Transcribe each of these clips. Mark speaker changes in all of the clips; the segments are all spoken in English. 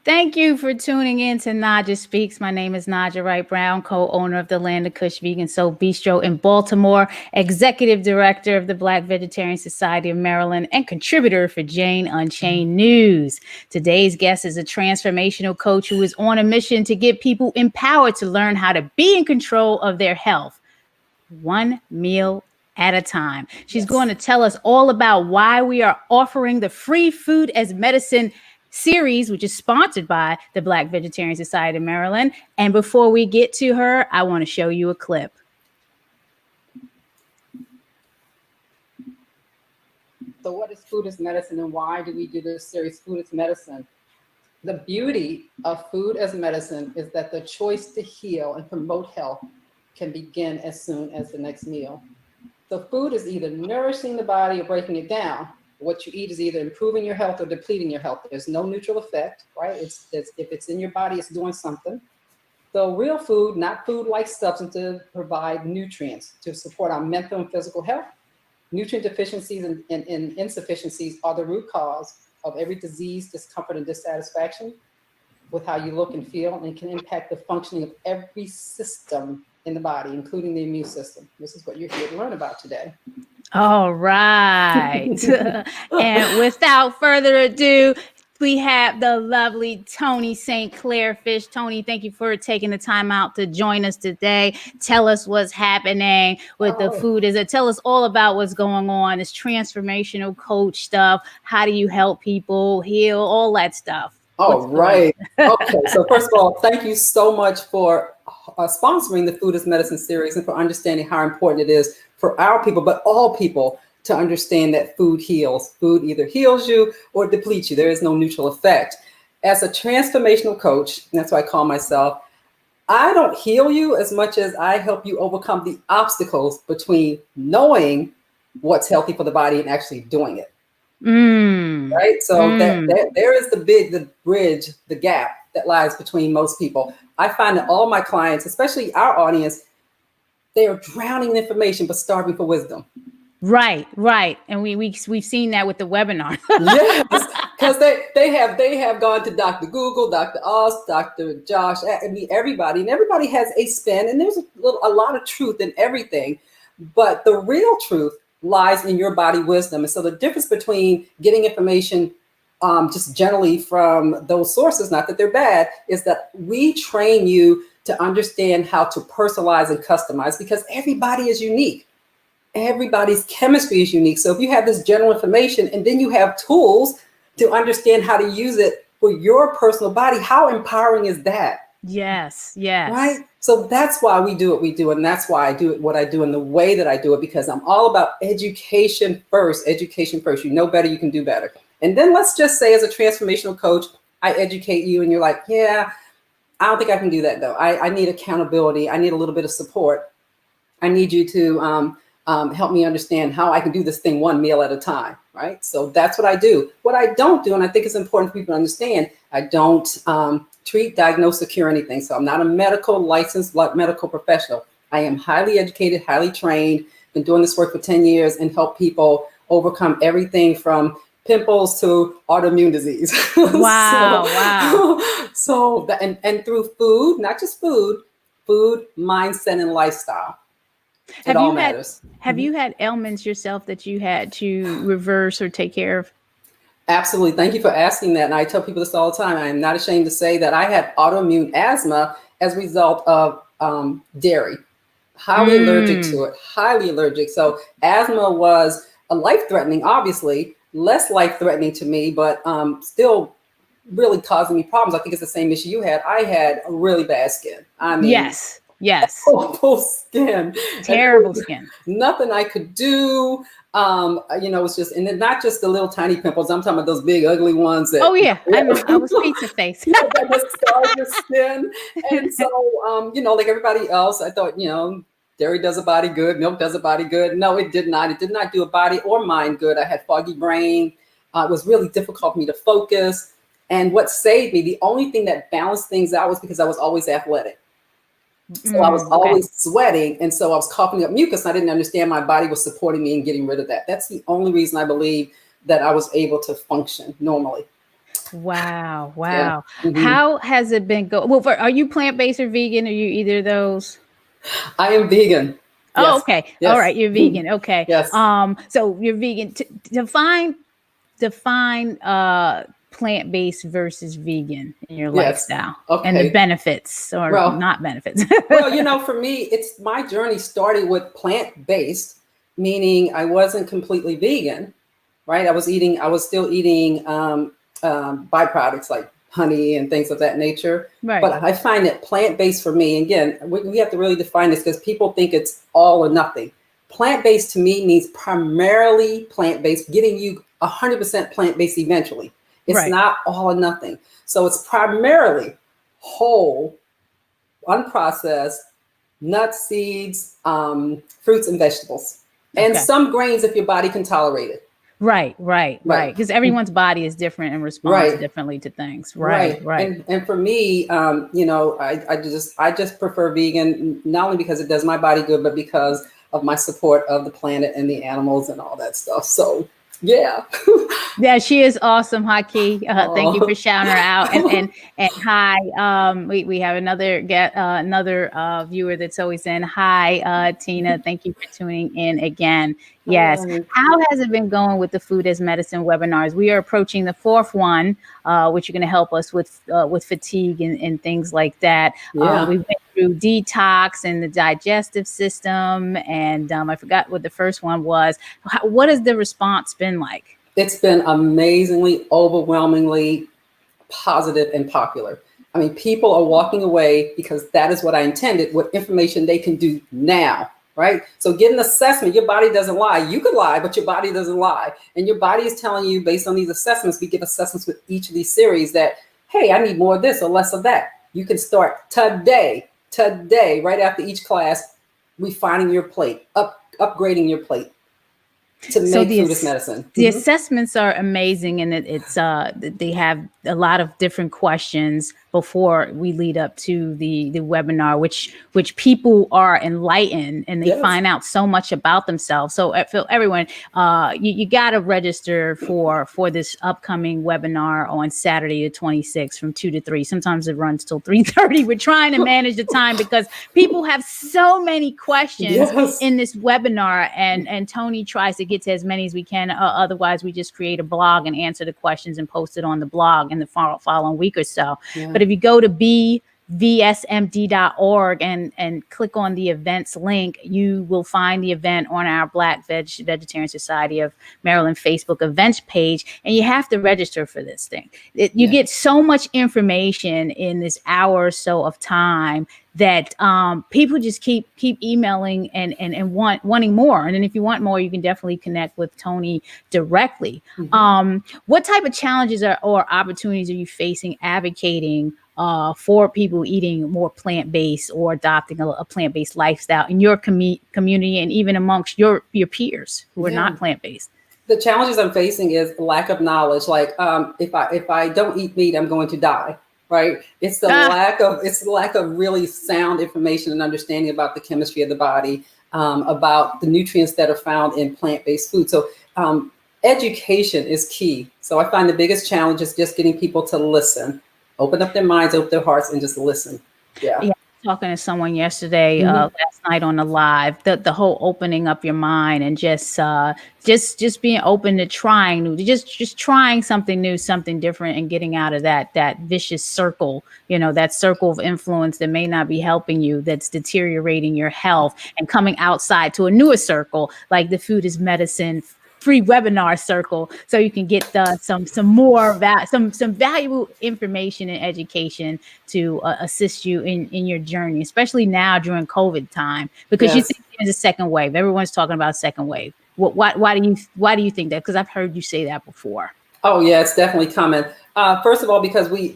Speaker 1: Thank you for tuning in to Naijha Speaks. My name is Naijha Wright-Brown, co-owner of the Land of Kush Vegan Soul Bistro in Baltimore, executive director of the Black Vegetarian Society of Maryland, and contributor for Jane Unchained News. Today's guest is a transformational coach who is on a mission to get people empowered to learn how to be in control of their health, one meal at a time. She's going to tell us all about why we are offering the free food as medicine series, which is sponsored by the Black Vegetarian Society of Maryland. And before we get to her, I want to show you a clip.
Speaker 2: So what is food as medicine, and why do we do this series, Food as Medicine? The beauty of food as medicine is that the choice to heal and promote health can begin as soon as the next meal. So food is either nourishing the body or breaking it down. What you eat is either improving your health or depleting your health. There's no neutral effect, right? It's if it's in your body, it's doing something. So real food, not food-like substances, provide nutrients to support our mental and physical health. Nutrient deficiencies and insufficiencies are the root cause of every disease, discomfort, and dissatisfaction with how you look and feel, and can impact the functioning of every system in the body, including the immune system. This is what you're here to learn about today.
Speaker 1: All right. And without further ado, we have the lovely Toni St. Clair Fish. Toni, thank you for taking the time out to join us today. Tell us what's happening with the food. Tell us all about what's going on. It's transformational coach stuff. How do you help people heal? All that stuff.
Speaker 2: Oh, right. Okay. So first of all, thank you so much for sponsoring the Food as Medicine series and for understanding how important it is for our people, but all people, to understand that food heals. Food either heals you or depletes you. There is no neutral effect. As a transformational coach, and that's what I call myself, I don't heal you as much as I help you overcome the obstacles between knowing what's healthy for the body and actually doing it. Right. So that there is the bridge, the gap that lies between most people. I find that all my clients, especially our audience, they are drowning in information but starving for wisdom.
Speaker 1: Right. And we've seen that with the webinar.
Speaker 2: Yes, because they have gone to Dr. Google, Dr. Oz, Dr. Josh, I mean, everybody, and everybody has a spin, and there's a lot of truth in everything. But the real truth lies in your body wisdom. And so the difference between getting information just generally from those sources, not that they're bad, is that we train you to understand how to personalize and customize, because everybody is unique. Everybody's chemistry is unique. So if you have this general information and then you have tools to understand how to use it for your personal body, how empowering is that?
Speaker 1: Yes.
Speaker 2: Right. So that's why we do what we do. And that's why I do it, what I do in the way that I do it, because I'm all about education first. You know better, you can do better. And then let's just say, as a transformational coach, I educate you and you're like, yeah, I don't think I can do that though. I need accountability. I need a little bit of support. I need you to help me understand how I can do this thing one meal at a time. Right. So that's what I do. What I don't do, and I think it's important for people to understand, I don't treat, diagnose, or cure anything. So I'm not a licensed medical professional. I am highly educated, highly trained, been doing this work for 10 years and help people overcome everything from pimples to autoimmune disease.
Speaker 1: Wow.
Speaker 2: So and through food, not just food, mindset, and lifestyle.
Speaker 1: Have you had ailments yourself that you had to reverse or take care of?
Speaker 2: Absolutely. Thank you for asking that. And I tell people this all the time. I am not ashamed to say that I had autoimmune asthma as a result of dairy. Highly allergic to it. Highly allergic. So asthma was a life-threatening, obviously, less life-threatening to me, but still really causing me problems. I think it's the same issue you had. I had a really bad skin. I mean,
Speaker 1: yes.
Speaker 2: Awful skin.
Speaker 1: Terrible skin.
Speaker 2: Nothing I could do. It's just, and then not just the little tiny pimples. I'm talking about those big, ugly ones.
Speaker 1: I was pizza face.
Speaker 2: That scarred your skin. And so, like everybody else, I thought, dairy does a body good, milk does a body good. No, it did not. It did not do a body or mind good. I had foggy brain. It was really difficult for me to focus. And what saved me, the only thing that balanced things out, was because I was always athletic. So I was always sweating. And so I was coughing up mucus. And I didn't understand my body was supporting me and getting rid of that. That's the only reason I believe that I was able to function normally.
Speaker 1: Wow.
Speaker 2: Yeah.
Speaker 1: Wow.
Speaker 2: Mhm.
Speaker 1: How has it been going? Well, are you plant-based or vegan? Are you either of those?
Speaker 2: I am vegan.
Speaker 1: Oh,
Speaker 2: Yes.
Speaker 1: okay. All
Speaker 2: Yes.
Speaker 1: right. You're vegan. Okay.
Speaker 2: Yes.
Speaker 1: So you're vegan. Define plant-based versus vegan in your
Speaker 2: Yes.
Speaker 1: lifestyle and the
Speaker 2: Okay.
Speaker 1: benefits or
Speaker 2: Well,
Speaker 1: not benefits.
Speaker 2: for me, it's my journey started with plant-based, meaning I wasn't completely vegan, right? I was still eating byproducts like honey and things of that nature.
Speaker 1: Right.
Speaker 2: But I find that plant-based for me, again, we have to really define this because people think it's all or nothing. Plant-based to me means primarily plant-based, getting you 100% plant-based eventually. It's
Speaker 1: Right.
Speaker 2: not all or nothing. So it's primarily whole, unprocessed, nuts, seeds, fruits, and vegetables, and
Speaker 1: Okay.
Speaker 2: some grains if your body can tolerate it.
Speaker 1: Right. Right.
Speaker 2: Right.
Speaker 1: Right. Because everyone's body is different and responds
Speaker 2: Right.
Speaker 1: differently to things. Right.
Speaker 2: Right.
Speaker 1: Right.
Speaker 2: And for me, I just prefer vegan, not only because it does my body good, but because of my support of the planet and the animals and all that stuff. So yeah.
Speaker 1: Yeah, she is awesome, Haki. Thank you for
Speaker 2: Oh.
Speaker 1: shouting her out. And hi, we have another viewer that's always in. Hi, Tina. Thank you for tuning in again. Yes.
Speaker 2: Hello.
Speaker 1: How has it been going with the Food as Medicine webinars? We are approaching the fourth one, which are going to help us with fatigue and things like that.
Speaker 2: Yeah.
Speaker 1: We went through detox and the digestive system, and I forgot what the first one was. What has the response been like?
Speaker 2: It's been amazingly, overwhelmingly positive and popular. I mean, people are walking away because that is what I intended with information they can do now, right? So get an assessment. Your body doesn't lie. You could lie, but your body doesn't lie. And your body is telling you based on these assessments, we give assessments with each of these series that, hey, I need more of this or less of that. You can start today, right after each class, refining your plate, upgrading your plate to make food as medicine.
Speaker 1: The assessments are amazing, and they have a lot of different questions before we lead up to the webinar, which people are enlightened and they
Speaker 2: Yes.
Speaker 1: find out so much about themselves. So I feel everyone, you got to register for this upcoming webinar on Saturday the 26th from 2 to 3. Sometimes it runs till 3:30. We're trying to manage the time because people have so many questions
Speaker 2: Yes.
Speaker 1: in this webinar, and Toni tries to get to as many as we can. Otherwise, we just create a blog and answer the questions and post it on the blog in the following week or so.
Speaker 2: Yeah.
Speaker 1: But if you go to bvsmd.org and click on the events link, you will find the event on our Black Vegetarian Society of Maryland Facebook events page, and you have to register for this thing. You get so much information in this hour or so of time that people just keep emailing and wanting more. And then if you want more, you can definitely connect with Toni directly. What type of challenges or opportunities are you facing advocating for people eating more plant-based or adopting a plant-based lifestyle in your community and even amongst your peers who are not plant-based?
Speaker 2: The challenges I'm facing is lack of knowledge. Like if I don't eat meat, I'm going to die. Right. It's the lack of really sound information and understanding about the chemistry of the body, about the nutrients that are found in plant-based food. So education is key. So I find the biggest challenge is just getting people to listen, open up their minds, open their hearts, and just listen. Yeah.
Speaker 1: Talking to someone yesterday, last night on the live, the whole opening up your mind and just being open to trying new, just trying something new, something different, and getting out of that vicious circle, that circle of influence that may not be helping you, that's deteriorating your health, and coming outside to a newer circle like the Food is Medicine free webinar circle, so you can get some more some valuable information and education to assist you in your journey, especially now during COVID time, because you think there's a second wave. Everyone's talking about second wave. Why do you think that? Because I've heard you say that before.
Speaker 2: Oh yeah, it's definitely coming. First of all, because we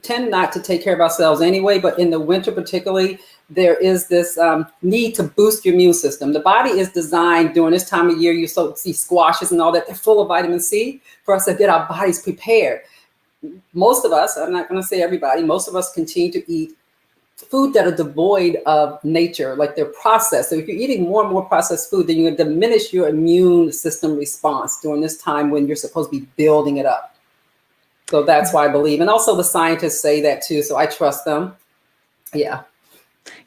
Speaker 2: tend not to take care of ourselves anyway, but in the winter particularly, there is this need to boost your immune system. The body is designed during this time of year. You see squashes and all that. They're full of vitamin C for us to get our bodies prepared. Most of us, I'm not going to say everybody, most of us continue to eat food that are devoid of nature, like they're processed. So if you're eating more and more processed food, then you're going to diminish your immune system response during this time when you're supposed to be building it up. So that's why I believe. And also the scientists say that too. So I trust them. Yeah.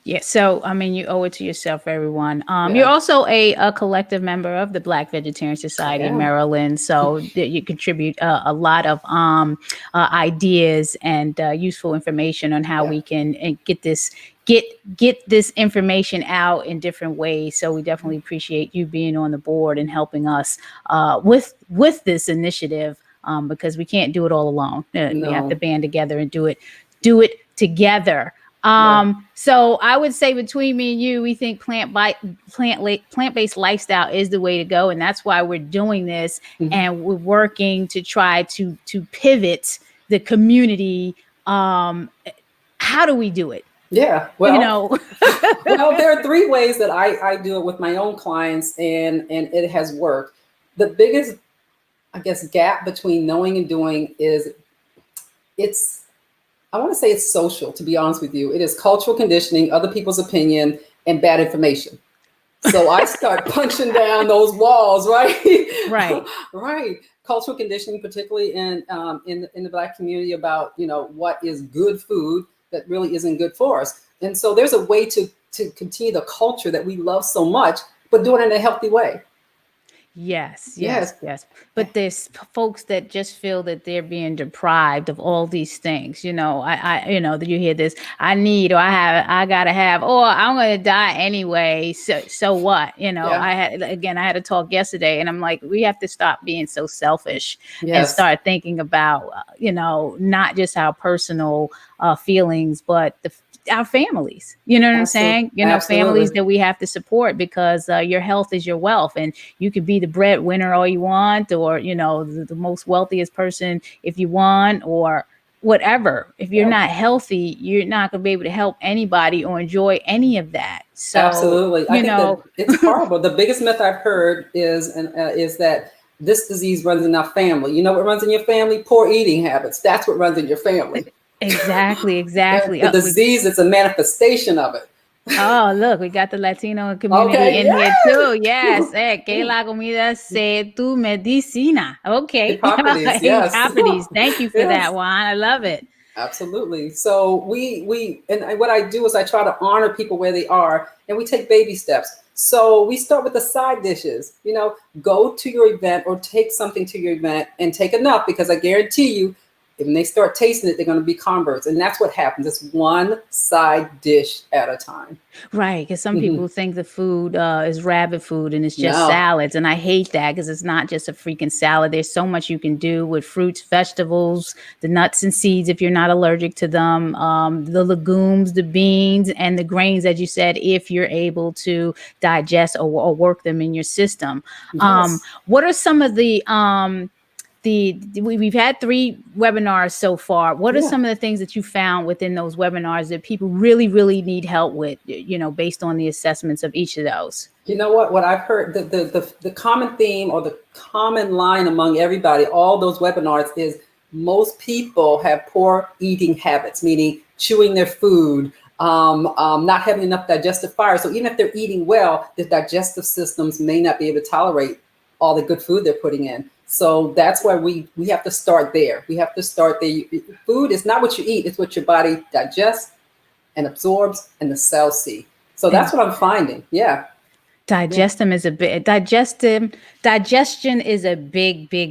Speaker 1: Yeah, so I mean, you owe it to yourself, everyone.
Speaker 2: Yeah.
Speaker 1: You're also a collective member of the Black Vegetarian Society of Maryland, so you contribute a lot of ideas and useful information on how we can get this information out in different ways. So we definitely appreciate you being on the board and helping us with this initiative, because we can't do it all alone. We have to band together and do it together. So I would say between me and you, we think plant-based lifestyle is the way to go. And that's why we're doing this. And we're working to try to pivot the community. How do we do it?
Speaker 2: Yeah. Well, well, there are 3 ways that I do it with my own clients, and it has worked. The biggest, I guess, gap between knowing and doing is I want to say it's social, to be honest with you. It is cultural conditioning, other people's opinion, and bad information. So I start punching down those walls, right? Right. Cultural conditioning, particularly in the Black community, about, what is good food that really isn't good for us. And so there's a way to continue the culture that we love so much, but do it in a healthy way.
Speaker 1: Yes. But there's folks that just feel that they're being deprived of all these things. That you hear this, I need, or I gotta have, or I'm gonna die anyway. So what? I had a talk yesterday, and I'm like, we have to stop being so selfish and start thinking about, not just our personal feelings, but our families, you know what I'm saying? Families that we have to support, because your health is your wealth, and you could be the breadwinner all you want, or, the most wealthiest person if you want, or whatever. If you're not healthy, you're not going to be able to help anybody or enjoy any of that. So,
Speaker 2: absolutely. I think that it's horrible. The biggest myth I've heard is that this disease runs in our family. You know what runs in your family? Poor eating habits. That's what runs in your family.
Speaker 1: Exactly.
Speaker 2: The disease is a manifestation of it.
Speaker 1: Oh, look, we got the Latino community in here too. Yes. Que la comida sea tu medicina. Okay.
Speaker 2: Hippocrates, yes.
Speaker 1: Hippocrates. Thank you for that, Juan. I love it.
Speaker 2: Absolutely. So what I do is I try to honor people where they are, and we take baby steps. So we start with the side dishes. Go to your event or take something to your event, and take enough, because I guarantee you, when they start tasting it, they're going to be converts. And that's what happens. It's one side dish at a time.
Speaker 1: Right. Because some people think the food is rabbit food, and it's just salads. And I hate that, because it's not just a freaking salad. There's so much you can do with fruits, vegetables, the nuts and seeds, if you're not allergic to them, the legumes, the beans, and the grains, as you said, if you're able to digest or work them in your system. What are some of the we've had 3 webinars so far. What are some of the things that you found within those webinars that people really, really need help with, based on the assessments of each of those?
Speaker 2: You know what I've heard, the common theme, or the common line among everybody, all those webinars, is most people have poor eating habits, meaning chewing their food, not having enough digestive fire. So even if they're eating well, their digestive systems may not be able to tolerate all the good food they're putting in. So that's why we have to start there. We have to start there. Food is not what you eat, it's what your body digests and absorbs, and the cells see. So that's what I'm finding. Yeah.
Speaker 1: Digestion is a big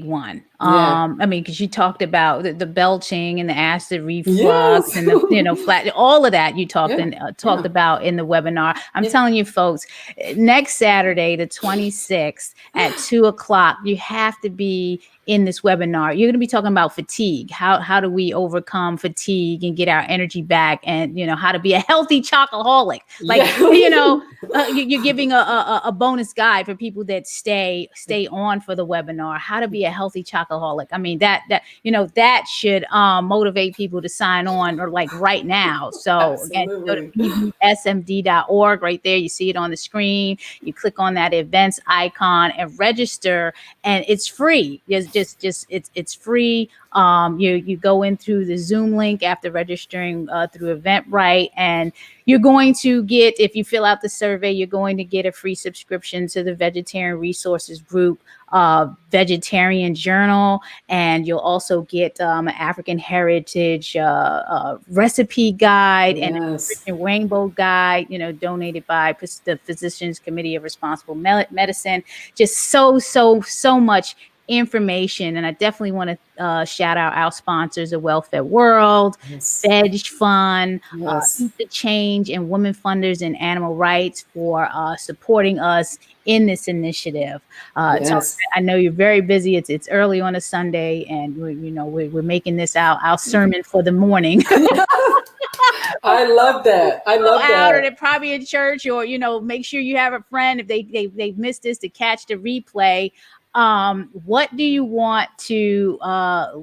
Speaker 1: one. I mean, because you talked about the belching and the acid reflux and the flat, all of that you talked about in the webinar. I'm telling you, folks, next Saturday, the 26th at 2:00, you have to be in this webinar. You're going to be talking about fatigue. How do we overcome fatigue and get our energy back, and how to be a healthy chocoholic? You're giving a bonus guide for people that stay on for the webinar. How to be a healthy chocoholic. I mean, that should motivate people to sign on, or right now. So again, go to pbsmd.org. Right there, you see it on the screen. You click on that events icon and register, and it's free. It's free. You go in through the Zoom link after registering through Eventbrite, and you're going to get, if you fill out the survey, you're going to get a free subscription to the Vegetarian Resources Group vegetarian journal, and you'll also get an African heritage recipe guide and a
Speaker 2: Yes.
Speaker 1: nutrition rainbow guide, donated by the Physicians Committee of Responsible Medicine. Just so much information. And I definitely want to shout out our sponsors, the Welfare World,
Speaker 2: Yes.
Speaker 1: Veg Fund,
Speaker 2: Yes.
Speaker 1: Eat the Change, and Women Funders and Animal Rights for supporting us in this initiative.
Speaker 2: Yes.
Speaker 1: I know you're very busy. It's early on a Sunday, and we're making this our sermon for the morning.
Speaker 2: I love that. I love
Speaker 1: out, or
Speaker 2: that.
Speaker 1: they're probably in church, or make sure you have a friend if they missed this to catch the replay. What do you want to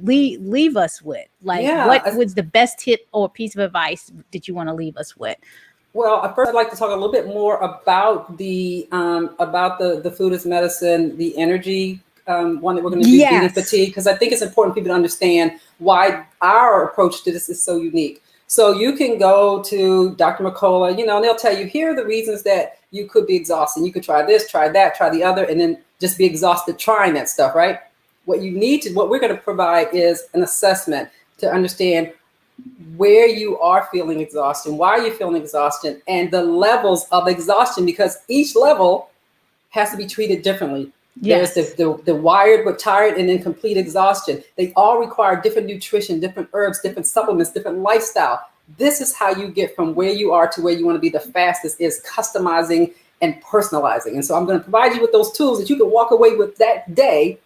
Speaker 1: leave us with? Like,
Speaker 2: Yeah,
Speaker 1: what was the best tip or piece of advice that you want to leave us with?
Speaker 2: Well, first I'd like to talk a little bit more about the food as medicine, the energy one that we're going to do, beating fatigue, because I think it's important for people to understand why our approach to this is so unique. So you can go to Dr. McCullough, and they'll tell you, here are the reasons that you could be exhausted. You could try this, try that, try the other, and then just be exhausted trying that stuff, right? What we're going to provide is an assessment to understand where you are feeling exhaustion, why are you feeling exhaustion, and the levels of exhaustion, because each level has to be treated differently.
Speaker 1: Yes.
Speaker 2: There's the wired but tired and then complete exhaustion. They all require different nutrition, different herbs, different supplements, different lifestyle. This is how you get from where you are to where you want to be the fastest, is customizing and personalizing. And so I'm going to provide you with those tools that you can walk away with that day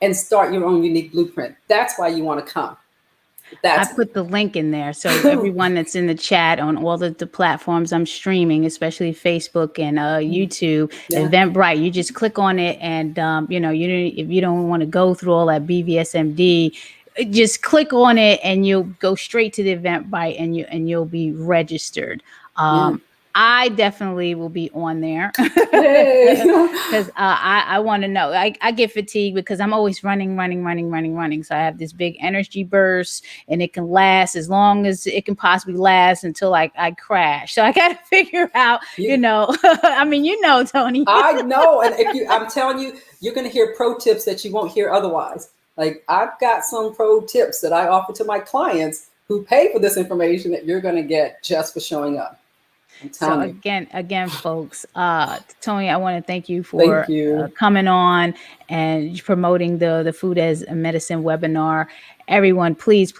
Speaker 2: and start your own unique blueprint. That's why you want to come.
Speaker 1: I put the link in there. So everyone that's in the chat on all the platforms I'm streaming, especially Facebook and YouTube, Eventbrite, you just click on it, and if you don't want to go through all that BVSMD, just click on it and you'll go straight to the Eventbrite, and you'll be registered. I definitely will be on there because I want to know. I get fatigued because I'm always running. So I have this big energy burst, and it can last as long as it can possibly last until I crash. So I got to figure out, I mean, Toni.
Speaker 2: I know. And I'm telling you, you're going to hear pro tips that you won't hear otherwise. Like, I've got some pro tips that I offer to my clients who pay for this information that you're going to get just for showing up.
Speaker 1: So again, folks, Toni, I want to thank you for coming on and promoting the Food as a Medicine webinar. Everyone, please,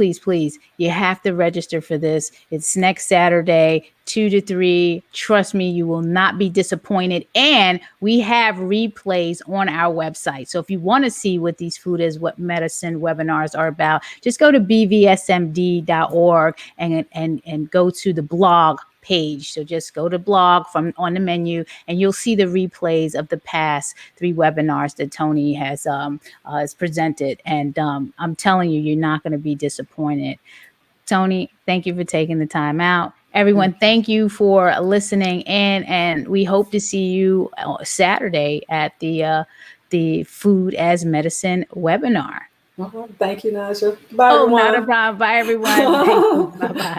Speaker 1: you have to register for this. It's next Saturday, 2 to 3. Trust me, you will not be disappointed. And we have replays on our website. So if you want to see what these Food as Medicine webinars are about, just go to bvsmd.org and go to the blog page. So just go to blog from on the menu, and you'll see the replays of the past 3 webinars that Toni has presented. And I'm telling you, you're not going to be disappointed. Toni, thank you for taking the time out. Everyone, thank you for listening in, and we hope to see you Saturday at the Food as Medicine webinar.
Speaker 2: Thank you, Naijha. Bye, everyone.
Speaker 1: Not a problem. Bye, everyone. Thank you. Bye-bye.